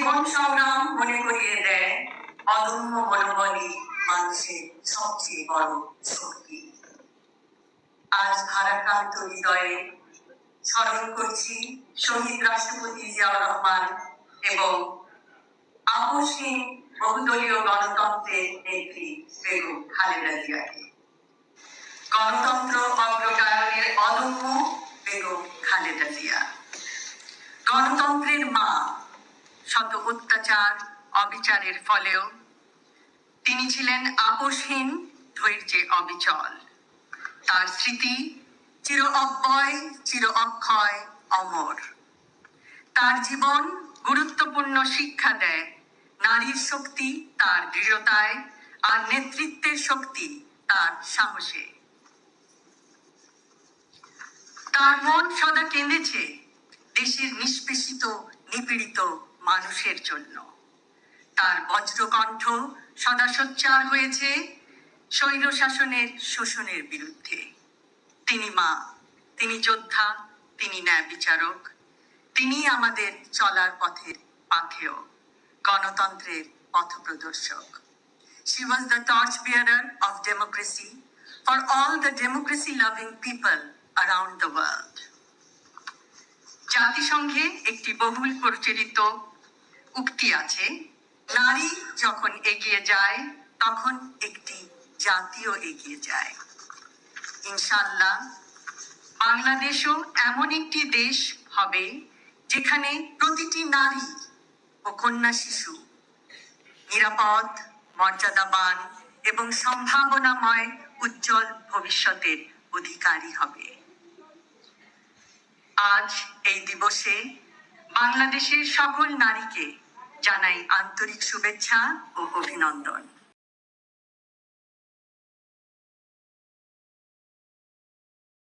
জীবন সংগ্রাম মনে করিয়ে দেয় অদম্য মনোবলই মানুষের সবচেয়ে বড় শক্তি। আজ ভারাক্রান্ত হৃদয়ে স্মরণ করছি শহীদ রাষ্ট্রপতি জিয়াউর রহমান এবং আপসহীন বহুদলীয় গণতন্ত্রের নেত্রী বেগম খালেদা জিয়াকে। গণতন্ত্র অগ্রগায়নের অদম্য বেগম খালেদা জিয়া, গণতন্ত্রের মা। শত অত্যাচার অবিচারের ফলেও তিনি ছিলেন আপসহীন, ধৈর্যে অবিচল। তার স্মৃতি চির অব্যয়, চির অক্ষয়, অমর। তার জীবন গুরুত্বপূর্ণ শিক্ষা দেয় নারীর শক্তি তার দৃঢ়তায়, আর নেতৃত্বের শক্তি তার সাহসে। তার মন সদা কেঁদেছে দেশের নিষ্পেষিত নিপীড়িত মানুষের জন্য। তার বজ্রকণ্ঠ সদা সোচ্চার হয়েছে স্বৈর শাসনের শোষণের বিরুদ্ধে। তিনি মা, তিনি যোদ্ধা, তিনি ন্যায় বিচারক, তিনি আমাদের চলার পথের পাথেয়, গণতন্ত্রের পথপ্রদর্শক। She was the torchbearer of democracy for all the democracy-loving people around the world. জাতিসংঘে একটি বহুল প্রচলিত উক্তি আছে, নারী যখন এগিয়ে যায় তখন একটি জাতিও এগিয়ে যায়। ইনশাআল্লাহ বাংলাদেশও এমন একটি দেশ হবে যেখানে প্রতিটি নারী ও কন্যা শিশু নিরাপদ, মর্যাদাবান এবং সম্ভাবনাময় উজ্জ্বল ভবিষ্যতের অধিকারী হবে। আজ এই দিবসে বাংলাদেশের সকল নারীকে জানাই আন্তরিক শুভেচ্ছা ও অভিনন্দন।